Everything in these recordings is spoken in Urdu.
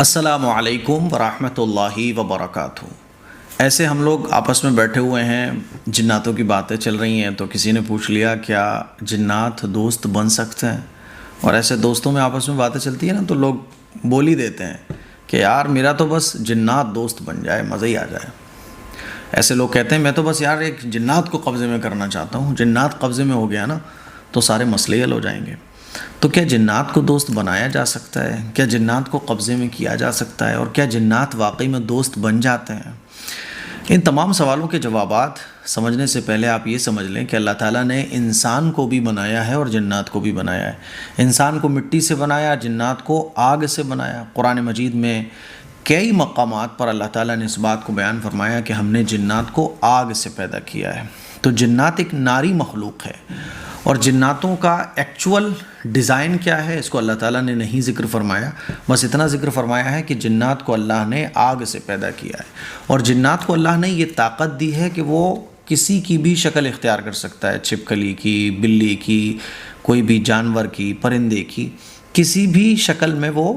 السلام علیکم ورحمۃ اللہ وبرکاتہ۔ ایسے ہم لوگ آپس میں بیٹھے ہوئے ہیں، جناتوں کی باتیں چل رہی ہیں، تو کسی نے پوچھ لیا کیا جنات دوست بن سکتے ہیں؟ اور ایسے دوستوں میں آپس میں باتیں چلتی ہیں نا، تو لوگ بول ہی دیتے ہیں کہ یار میرا تو بس جنات دوست بن جائے، مزہ ہی آ جائے۔ ایسے لوگ کہتے ہیں میں تو بس یار ایک جنات کو قبضے میں کرنا چاہتا ہوں، جنات قبضے میں ہو گیا نا تو سارے مسئلے حل ہو جائیں گے۔ تو کیا جنات کو دوست بنایا جا سکتا ہے؟ کیا جنات کو قبضے میں کیا جا سکتا ہے؟ اور کیا جنات واقعی میں دوست بن جاتے ہیں؟ ان تمام سوالوں کے جوابات سمجھنے سے پہلے آپ یہ سمجھ لیں کہ اللہ تعالیٰ نے انسان کو بھی بنایا ہے اور جنات کو بھی بنایا ہے۔ انسان کو مٹی سے بنایا، جنات کو آگ سے بنایا۔ قرآن مجید میں کئی مقامات پر اللہ تعالیٰ نے اس بات کو بیان فرمایا کہ ہم نے جنات کو آگ سے پیدا کیا ہے۔ تو جنات ایک ناری مخلوق ہے، اور جناتوں کا ایکچول ڈیزائن کیا ہے اس کو اللہ تعالیٰ نے نہیں ذکر فرمایا، بس اتنا ذکر فرمایا ہے کہ جنات کو اللہ نے آگ سے پیدا کیا ہے، اور جنات کو اللہ نے یہ طاقت دی ہے کہ وہ کسی کی بھی شکل اختیار کر سکتا ہے، چھپکلی کی، بلی کی، کوئی بھی جانور کی، پرندے کی، کسی بھی شکل میں وہ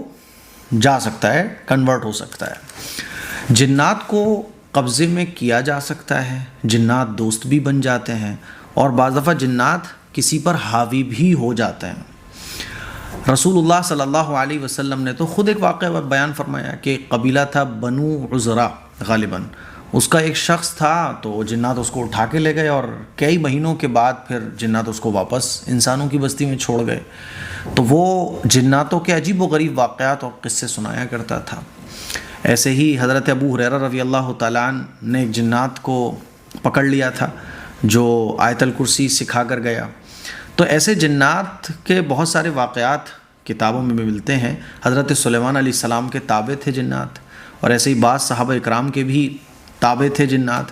جا سکتا ہے، کنورٹ ہو سکتا ہے۔ جنات کو قبضے میں کیا جا سکتا ہے، جنات دوست بھی بن جاتے ہیں، اور بعض دفعہ جنات کسی پر حاوی بھی ہو جاتے ہیں۔ رسول اللہ صلی اللہ علیہ وسلم نے تو خود ایک واقعہ بیان فرمایا کہ ایک قبیلہ تھا بنو عزرا، غالباً اس کا ایک شخص تھا، تو جنات اس کو اٹھا کے لے گئے، اور کئی مہینوں کے بعد پھر جنات اس کو واپس انسانوں کی بستی میں چھوڑ گئے۔ تو وہ جناتوں کے عجیب و غریب واقعات اور قصے سنایا کرتا تھا۔ ایسے ہی حضرت ابو ہریرہ رضی اللہ تعالیٰ عنہ نے ایک جنات کو پکڑ لیا تھا جو آیت الکرسی سکھا کر گیا۔ تو ایسے جنات کے بہت سارے واقعات کتابوں میں بھی ملتے ہیں۔ حضرت سلیمان علیہ السلام کے تابع تھے جنات، اور ایسے ہی بعض صحابہ اکرام کے بھی تابع تھے جنات۔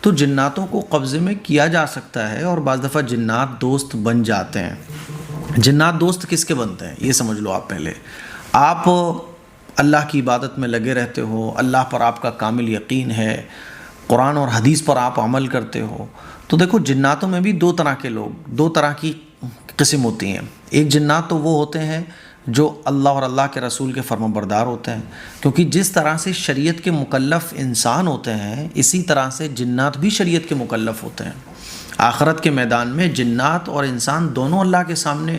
تو جناتوں کو قبضے میں کیا جا سکتا ہے، اور بعض دفعہ جنات دوست بن جاتے ہیں۔ جنات دوست کس کے بنتے ہیں یہ سمجھ لو آپ پہلے۔ آپ اللہ کی عبادت میں لگے رہتے ہو، اللہ پر آپ کا کامل یقین ہے، قرآن اور حدیث پر آپ عمل کرتے ہو، تو دیکھو جناتوں میں بھی دو طرح کے لوگ، دو طرح کی قسم ہوتی ہیں۔ ایک جنات تو وہ ہوتے ہیں جو اللہ اور اللہ کے رسول کے فرما بردار ہوتے ہیں، کیونکہ جس طرح سے شریعت کے مکلف انسان ہوتے ہیں اسی طرح سے جنات بھی شریعت کے مکلف ہوتے ہیں۔ آخرت کے میدان میں جنات اور انسان دونوں اللہ کے سامنے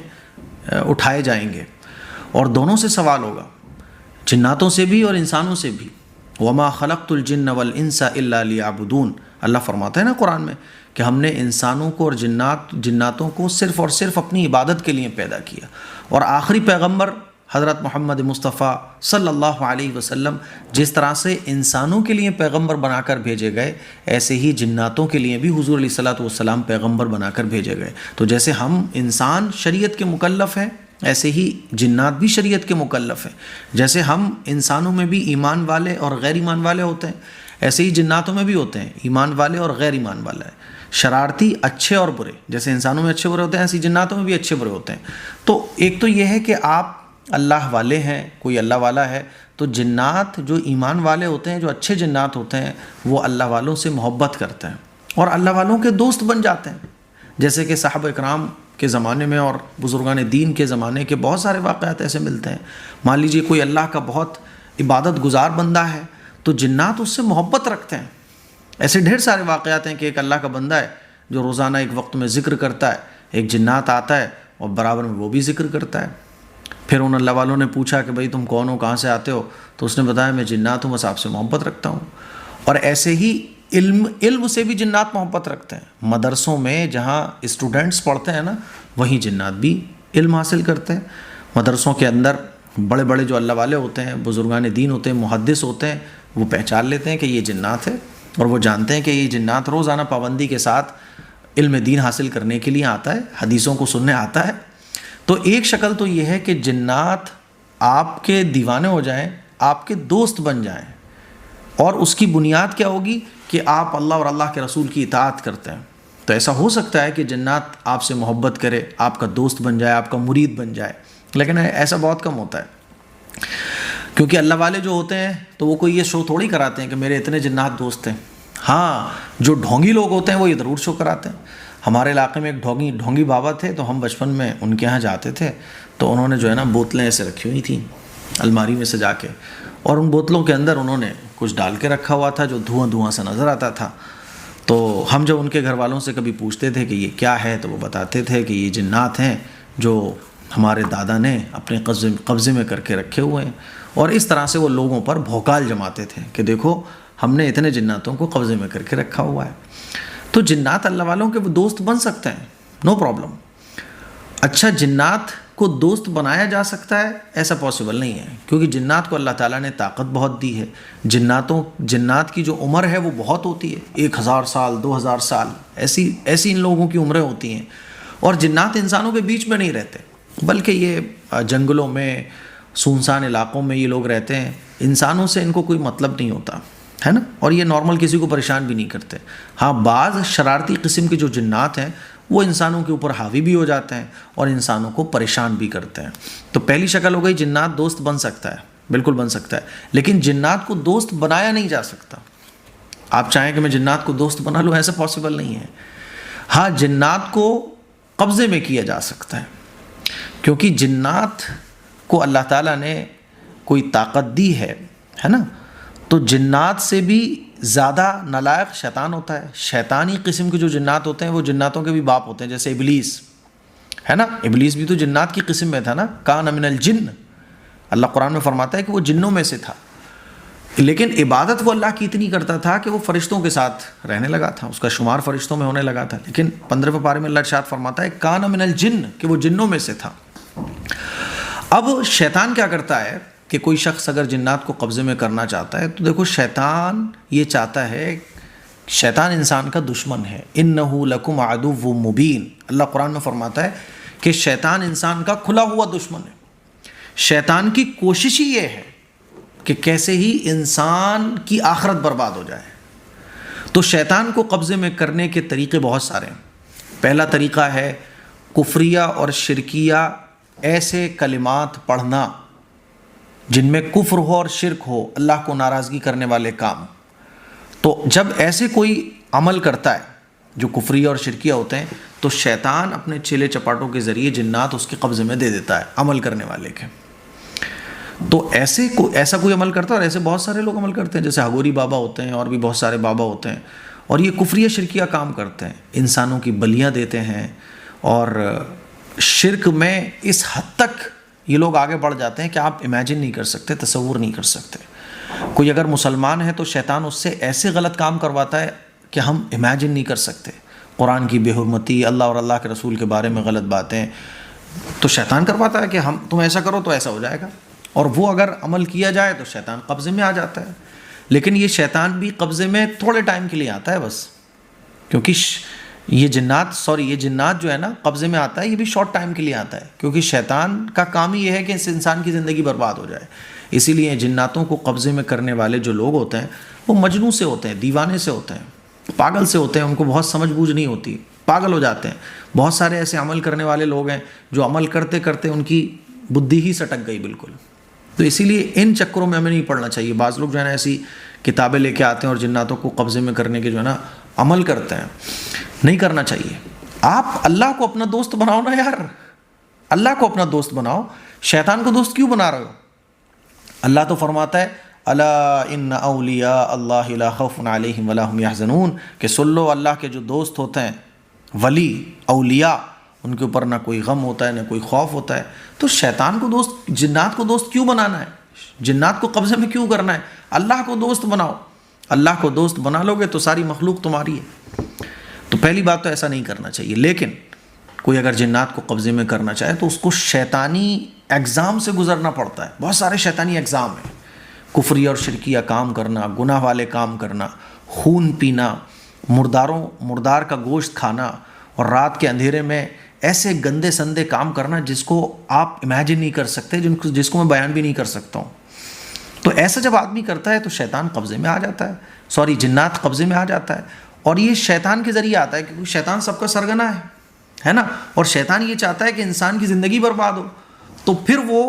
اٹھائے جائیں گے، اور دونوں سے سوال ہوگا، جناتوں سے بھی اور انسانوں سے بھی۔ وما خلقت الجن والانس الا لیعبدون، اللہ فرماتا ہے نا قرآن میں کہ ہم نے انسانوں کو اور جناتوں کو صرف اور صرف اپنی عبادت کے لیے پیدا کیا۔ اور آخری پیغمبر حضرت محمد مصطفیٰ صلی اللہ علیہ وسلم جس طرح سے انسانوں کے لیے پیغمبر بنا کر بھیجے گئے، ایسے ہی جناتوں کے لیے بھی حضور علیہ الصلوۃ والسلام پیغمبر بنا کر بھیجے گئے۔ تو جیسے ہم انسان شریعت کے مکلف ہیں، ایسے ہی جنات بھی شریعت کے مکلف ہیں۔ جیسے ہم انسانوں میں بھی ایمان والے اور غیر ایمان والے ہوتے ہیں، ایسے ہی جناتوں میں بھی ہوتے ہیں ایمان والے اور غیر ایمان والے، شرارتی اچھے اور برے۔ جیسے انسانوں میں اچھے برے ہوتے ہیں، ایسے جناتوں میں بھی اچھے برے ہوتے ہیں۔ تو ایک تو یہ ہے کہ آپ اللہ والے ہیں، کوئی اللہ والا ہے، تو جنات جو ایمان والے ہوتے ہیں، جو اچھے جنات ہوتے ہیں، وہ اللہ والوں سے محبت کرتے ہیں اور اللہ والوں کے دوست بن جاتے ہیں۔ جیسے کہ صحابہ اکرام کے زمانے میں اور بزرگان دین کے زمانے کے بہت سارے واقعات ایسے ملتے ہیں۔ مان لیجئے کوئی اللہ کا بہت عبادت گزار بندہ ہے تو جنات اس سے محبت رکھتے ہیں۔ ایسے ڈھیر سارے واقعات ہیں کہ ایک اللہ کا بندہ ہے جو روزانہ ایک وقت میں ذکر کرتا ہے، ایک جنات آتا ہے اور برابر میں وہ بھی ذکر کرتا ہے۔ پھر ان اللہ والوں نے پوچھا کہ بھئی تم کون ہو، کہاں سے آتے ہو؟ تو اس نے بتایا میں جنات ہوں، بس آپ سے محبت رکھتا ہوں۔ اور ایسے ہی علم سے بھی جنات محبت رکھتے ہیں۔ مدرسوں میں جہاں اسٹوڈنٹس پڑھتے ہیں نا، وہیں جنات بھی علم حاصل کرتے ہیں۔ مدرسوں کے اندر بڑے بڑے جو اللہ والے ہوتے ہیں، بزرگان دین ہوتے ہیں، محدث ہوتے ہیں، وہ پہچان لیتے ہیں کہ یہ جنات ہے، اور وہ جانتے ہیں کہ یہ جنات روزانہ پابندی کے ساتھ علم دین حاصل کرنے کے لیے آتا ہے، حدیثوں کو سننے آتا ہے۔ تو ایک شکل تو یہ ہے کہ جنات آپ کے دیوانے ہو جائیں، آپ کے دوست بن جائیں، اور اس کی بنیاد کیا ہوگی کہ آپ اللہ اور اللہ کے رسول کی اطاعت کرتے ہیں۔ تو ایسا ہو سکتا ہے کہ جنات آپ سے محبت کرے، آپ کا دوست بن جائے، آپ کا مرید بن جائے، لیکن ایسا بہت کم ہوتا ہے، کیونکہ اللہ والے جو ہوتے ہیں تو وہ کوئی یہ شو تھوڑی کراتے ہیں کہ میرے اتنے جنات دوست ہیں۔ ہاں، جو ڈھونگی لوگ ہوتے ہیں وہ یہ ضرور شو کراتے ہیں۔ ہمارے علاقے میں ایک ڈھونگی بابا تھے، تو ہم بچپن میں ان کے ہاں جاتے تھے، تو انہوں نے جو ہے نا بوتلیں ایسے رکھی ہوئی تھیں الماری میں سجا کے، اور ان بوتلوں کے اندر انہوں نے کچھ ڈال کے رکھا ہوا تھا جو دھواں دھواں سا نظر آتا تھا. تو ہم جب ان کے گھر والوں سے کبھی پوچھتے تھے کہ یہ کیا ہے تو وہ بتاتے تھے کہ یہ جنات ہیں جو ہمارے دادا نے اپنے قبضے میں کر کے رکھے ہوئے ہیں. اور اس طرح سے وہ لوگوں پر بھوکال جماتے تھے کہ دیکھو ہم نے اتنے جناتوں کو قبضے میں کر کے رکھا ہوا ہے. تو جنات اللہ والوں کے وہ دوست بن سکتے ہیں, نو پرابلم. اچھا, جنات کو دوست بنایا جا سکتا ہے؟ ایسا پاسبل نہیں ہے, کیونکہ جنات کو اللہ تعالیٰ نے طاقت بہت دی ہے. جنات کی جو عمر ہے وہ بہت ہوتی ہے, 1000 سال 2000 سال ایسی ان لوگوں کی عمریں ہوتی ہیں. اور جنات انسانوں کے بیچ میں نہیں رہتے, بلکہ یہ جنگلوں میں, سنسان علاقوں میں یہ لوگ رہتے ہیں. انسانوں سے ان کو کوئی مطلب نہیں ہوتا ہے نا, اور یہ نارمل کسی کو پریشان بھی نہیں کرتے. ہاں, بعض شرارتی قسم کے جو جنات ہیں وہ انسانوں کے اوپر حاوی بھی ہو جاتے ہیں اور انسانوں کو پریشان بھی کرتے ہیں. تو پہلی شکل ہو گئی, جنات دوست بن سکتا ہے, بالکل بن سکتا ہے, لیکن جنات کو دوست بنایا نہیں جا سکتا. آپ چاہیں کہ میں جنات کو دوست بنا لوں, ایسا پاسبل نہیں ہے. ہاں, جنات کو قبضے میں کیا جا سکتا ہے, کیونکہ جنات کو اللہ تعالیٰ نے کوئی طاقت دی ہے نا. تو جنات سے بھی زیادہ نالائق شیطان ہوتا ہے. شیطانی قسم کے جو جنات ہوتے ہیں وہ جناتوں کے بھی باپ ہوتے ہیں, جیسے ابلیس ہے نا. ابلیس بھی تو جنات کی قسم میں تھا نا, کان من الجن. اللہ قرآن میں فرماتا ہے کہ وہ جنوں میں سے تھا, لیکن عبادت وہ اللہ کی اتنی کرتا تھا کہ وہ فرشتوں کے ساتھ رہنے لگا تھا, اس کا شمار فرشتوں میں ہونے لگا تھا. لیکن 15ویں پارے میں اللہ ارشاد فرماتا ہے کان من الجن, کہ وہ جنوں میں سے تھا. اب شیطان کیا کرتا ہے کہ کوئی شخص اگر جنات کو قبضے میں کرنا چاہتا ہے تو دیکھو شیطان یہ چاہتا ہے, شیطان انسان کا دشمن ہے. انہ لکم عدو مبین, اللہ قرآن میں فرماتا ہے کہ شیطان انسان کا کھلا ہوا دشمن ہے. شیطان کی کوشش ہی یہ ہے کہ کیسے ہی انسان کی آخرت برباد ہو جائے. تو شیطان کو قبضے میں کرنے کے طریقے بہت سارے ہیں. پہلا طریقہ ہے کفریہ اور شرکیہ ایسے کلمات پڑھنا جن میں کفر ہو اور شرک ہو, اللہ کو ناراضگی کرنے والے کام. تو جب ایسے کوئی عمل کرتا ہے جو کفریہ اور شرکیہ ہوتے ہیں تو شیطان اپنے چیلے چپاٹوں کے ذریعے جنات اس کے قبضے میں دے دیتا ہے عمل کرنے والے کے. تو ایسا کوئی عمل کرتا ہے, اور ایسے بہت سارے لوگ عمل کرتے ہیں, جیسے ہگوری بابا ہوتے ہیں اور بھی بہت سارے بابا ہوتے ہیں, اور یہ کفریہ شرکیہ کام کرتے ہیں, انسانوں کی بلیاں دیتے ہیں. اور شرک میں اس حد تک یہ لوگ آگے بڑھ جاتے ہیں کہ آپ امیجن نہیں کر سکتے, تصور نہیں کر سکتے. کوئی اگر مسلمان ہے تو شیطان اس سے ایسے غلط کام کرواتا ہے کہ ہم امیجن نہیں کر سکتے. قرآن کی بے حرمتی, اللہ اور اللہ کے رسول کے بارے میں غلط باتیں, تو شیطان کرواتا ہے کہ تم ایسا کرو تو ایسا ہو جائے گا. اور وہ اگر عمل کیا جائے تو شیطان قبضے میں آ جاتا ہے. لیکن یہ شیطان بھی قبضے میں تھوڑے ٹائم کے لیے آتا ہے بس, کیونکہ یہ جنات جو ہے نا قبضے میں آتا ہے, یہ بھی شارٹ ٹائم کے لیے آتا ہے, کیونکہ شیطان کا کام ہی یہ ہے کہ اس انسان کی زندگی برباد ہو جائے. اسی لیے جناتوں کو قبضے میں کرنے والے جو لوگ ہوتے ہیں وہ مجنون سے ہوتے ہیں, دیوانے سے ہوتے ہیں, پاگل سے ہوتے ہیں. ان کو بہت سمجھ بوجھ نہیں ہوتی, پاگل ہو جاتے ہیں. بہت سارے ایسے عمل کرنے والے لوگ ہیں جو عمل کرتے کرتے ان کی بدھی ہی سٹک گئی بالکل. تو اسی لیے ان چکروں میں ہمیں نہیں پڑنا چاہیے. بعض لوگ جو ہے نا ایسی کتابیں لے کے آتے ہیں اور جناتوں کو قبضے میں کرنے کے جو ہے نا عمل کرتے ہیں, نہیں کرنا چاہیے. آپ اللہ کو اپنا دوست بناؤ نا یار, اللہ کو اپنا دوست بناؤ, شیطان کو دوست کیوں بنا رہے ہو؟ اللہ تو فرماتا ہے الا ان اولیاء اللہ لا خوف علیہم ولا هم يحزنون, کہ سن لو اللہ کے جو دوست ہوتے ہیں, ولی اولیاء, ان کے اوپر نہ کوئی غم ہوتا ہے نہ کوئی خوف ہوتا ہے. تو شیطان کو دوست, جنات کو دوست کیوں بنانا ہے؟ جنات کو قبضے میں کیوں کرنا ہے؟ اللہ کو دوست بناؤ. اللہ کو دوست بنا لو گے تو ساری مخلوق تمہاری ہے. تو پہلی بات تو ایسا نہیں کرنا چاہیے. لیکن کوئی اگر جنات کو قبضے میں کرنا چاہے تو اس کو شیطانی ایگزام سے گزرنا پڑتا ہے. بہت سارے شیطانی ایگزام ہیں, کفری اور شرکیہ کام کرنا, گناہ والے کام کرنا, خون پینا, مردار کا گوشت کھانا, اور رات کے اندھیرے میں ایسے گندے سندے کام کرنا جس کو آپ امیجن نہیں کر سکتے, جس کو میں بیان بھی نہیں کر سکتا ہوں. تو ایسا جب آدمی کرتا ہے تو شیطان قبضے میں آ جاتا ہے, جنات قبضے میں آ جاتا ہے. اور یہ شیطان کے ذریعے آتا ہے, کیونکہ شیطان سب کا سرگنا ہے نا, اور شیطان یہ چاہتا ہے کہ انسان کی زندگی برباد ہو. تو پھر وہ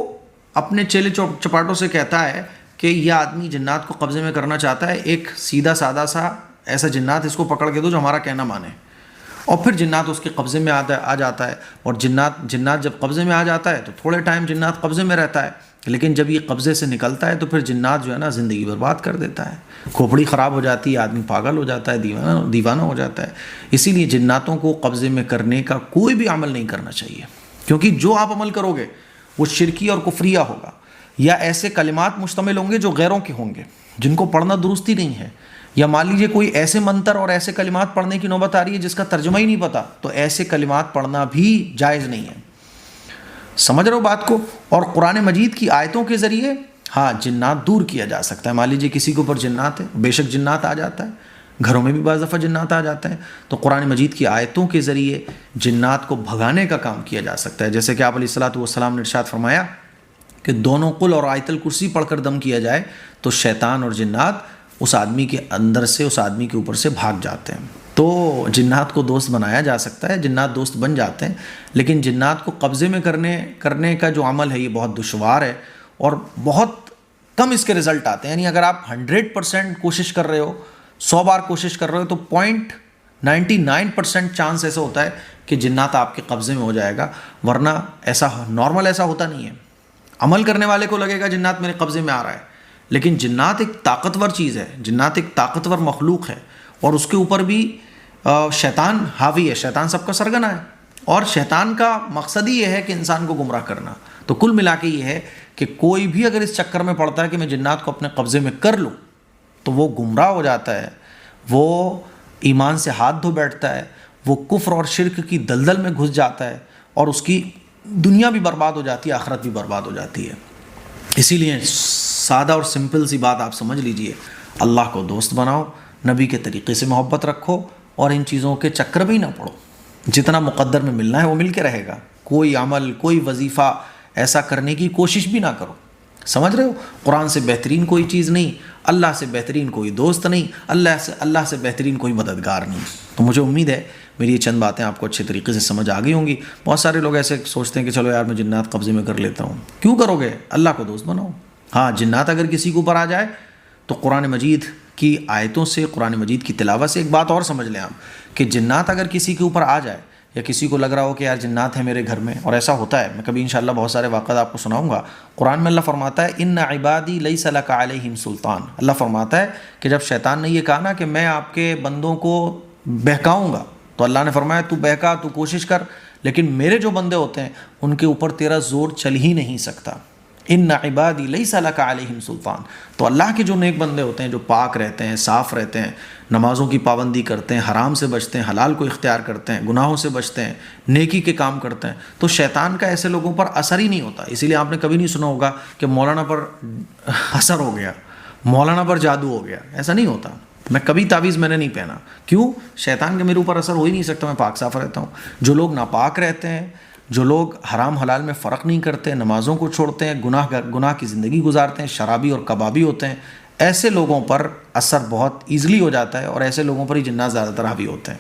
اپنے چیلے چپاٹوں سے کہتا ہے کہ یہ آدمی جنات کو قبضے میں کرنا چاہتا ہے, ایک سیدھا سادہ سا ایسا جنات اس کو پکڑ کے دو جو ہمارا کہنا مانے. اور پھر جنات اس کے قبضے میں آ جاتا ہے. اور جنات جب قبضے میں آ جاتا ہے تو تھوڑے ٹائم جنات قبضے میں رہتا ہے, لیکن جب یہ قبضے سے نکلتا ہے تو پھر جنات جو ہے نا زندگی برباد کر دیتا ہے، کھوپڑی خراب ہو جاتی ہے، آدمی پاگل ہو جاتا ہے، دیوانہ ہو جاتا ہے۔ اسی لیے جناتوں کو قبضے میں کرنے کا کوئی بھی عمل نہیں کرنا چاہیے، کیونکہ جو آپ عمل کرو گے وہ شرکی اور کفریہ ہوگا، یا ایسے کلمات مشتمل ہوں گے جو غیروں کے ہوں گے جن کو پڑھنا درستی نہیں ہے، یا مان لیجیے کوئی ایسے منتر اور ایسے کلمات پڑھنے کی نوبت آ رہی ہے جس کا ترجمہ ہی نہیں پتہ، تو ایسے کلمات پڑھنا بھی جائز نہیں ہے۔ سمجھ رہے ہو بات کو؟ اور قرآن مجید کی آیتوں کے ذریعے ہاں جنات دور کیا جا سکتا ہے۔ مان لیجیے کسی کے اوپر جنات ہے، بے شک جنات آ جاتا ہے، گھروں میں بھی بعض دفعہ جنات آ جاتے ہیں، تو قرآن مجید کی آیتوں کے ذریعے جنات کو بھگانے کا کام کیا جا سکتا ہے۔ جیسے کہ آپ علیہ الصلوۃ والسلام نے ارشاد فرمایا کہ دونوں قل اور آیت الکرسی پڑھ کر دم کیا جائے تو شیطان اور جنات اس آدمی کے اندر سے، اس آدمی کے اوپر سے بھاگ جاتے ہیں۔ تو جنات کو دوست بنایا جا سکتا ہے، جنات دوست بن جاتے ہیں، لیکن جنات کو قبضے میں کرنے کا جو عمل ہے یہ بہت دشوار ہے اور بہت کم اس کے رزلٹ آتے ہیں۔ یعنی اگر آپ 100% کوشش کر رہے ہو، 100 بار کوشش کر رہے ہو، تو 0.99% چانس ایسا ہوتا ہے کہ جنات آپ کے قبضے میں ہو جائے گا، ورنہ ایسا نارمل ایسا ہوتا نہیں ہے۔ عمل کرنے والے کو لگے گا جنات میرے قبضے میں آ رہا ہے، لیکن جنات ایک طاقتور چیز ہے، جنات ایک طاقتور مخلوق ہے، اور اس کے اوپر بھی شیطان حاوی ہے، شیطان سب کا سرگنا ہے، اور شیطان کا مقصد ہی یہ ہے کہ انسان کو گمراہ کرنا۔ تو کل ملا کے یہ ہے کہ کوئی بھی اگر اس چکر میں پڑتا ہے کہ میں جنات کو اپنے قبضے میں کر لوں تو وہ گمراہ ہو جاتا ہے، وہ ایمان سے ہاتھ دھو بیٹھتا ہے، وہ کفر اور شرک کی دلدل میں گھس جاتا ہے، اور اس کی دنیا بھی برباد ہو جاتی ہے، آخرت بھی برباد ہو جاتی ہے۔ اسی لیے سادہ اور سمپل سی بات آپ سمجھ لیجئے، اللہ کو دوست بناؤ، نبی کے طریقے سے محبت رکھو، اور ان چیزوں کے چکر بھی نہ پڑو۔ جتنا مقدر میں ملنا ہے وہ مل کے رہے گا، کوئی عمل، کوئی وظیفہ ایسا کرنے کی کوشش بھی نہ کرو۔ سمجھ رہے ہو؟ قرآن سے بہترین کوئی چیز نہیں، اللہ سے بہترین کوئی دوست نہیں، اللہ سے بہترین کوئی مددگار نہیں۔ تو مجھے امید ہے میری یہ چند باتیں آپ کو اچھے طریقے سے سمجھ آ گئی ہوں گی۔ بہت سارے لوگ ایسے سوچتے ہیں کہ چلو یار میں جنات قبضے میں کر لیتا ہوں۔ کیوں کرو گے؟ اللہ کو دوست بناؤ۔ ہاں جنات اگر کسی کے اوپر آ جائے تو قرآن مجید کی آیتوں سے، قرآن مجید کی تلاوت سے ایک بات اور سمجھ لیں آپ کہ جنات اگر کسی کے اوپر آ جائے، یا کسی کو لگ رہا ہو کہ یار جنات ہیں میرے گھر میں، اور ایسا ہوتا ہے، میں کبھی انشاءاللہ بہت سارے واقعات آپ کو سناؤں گا۔ قرآن میں اللہ فرماتا ہے ان عبادی لیس لک علیہم سلطان۔ اللہ فرماتا ہے کہ جب شیطان نے یہ کہا نا کہ میں آپ کے بندوں کو بہکاؤں گا، تو اللہ نے فرمایا تو بہکا، تو کوشش کر، لیکن میرے جو بندے ہوتے ہیں ان کے اوپر تیرا زور چل ہی نہیں سکتا۔ ان عبادی لیس لک علیہم سلطان۔ تو اللہ کے جو نیک بندے ہوتے ہیں، جو پاک رہتے ہیں، صاف رہتے ہیں، نمازوں کی پابندی کرتے ہیں، حرام سے بچتے ہیں، حلال کو اختیار کرتے ہیں، گناہوں سے بچتے ہیں، نیکی کے کام کرتے ہیں، تو شیطان کا ایسے لوگوں پر اثر ہی نہیں ہوتا۔ اسی لیے آپ نے کبھی نہیں سنا ہوگا کہ مولانا پر اثر ہو گیا، مولانا پر جادو ہو گیا، ایسا نہیں ہوتا۔ میں کبھی تعویذ میں نے نہیں پہنا، کیوں؟ شیطان کے میرے اوپر اثر ہو ہی نہیں سکتا، میں پاک صاف رہتا ہوں۔ جو لوگ ناپاک رہتے ہیں، جو لوگ حرام حلال میں فرق نہیں کرتے، نمازوں کو چھوڑتے ہیں، گناہ کی زندگی گزارتے ہیں، شرابی اور کبابی ہوتے ہیں، ایسے لوگوں پر اثر بہت ایزلی ہو جاتا ہے، اور ایسے لوگوں پر ہی جنات زیادہ تر حاوی ہوتے ہیں۔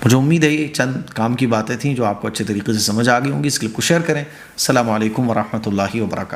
مجھے امید ہے یہ چند کام کی باتیں تھیں جو آپ کو اچھے طریقے سے سمجھ آ گئی ہوں گی۔ اس کلپ کو شیئر کریں۔ السلام علیکم ورحمۃ اللہ وبرکاتہ۔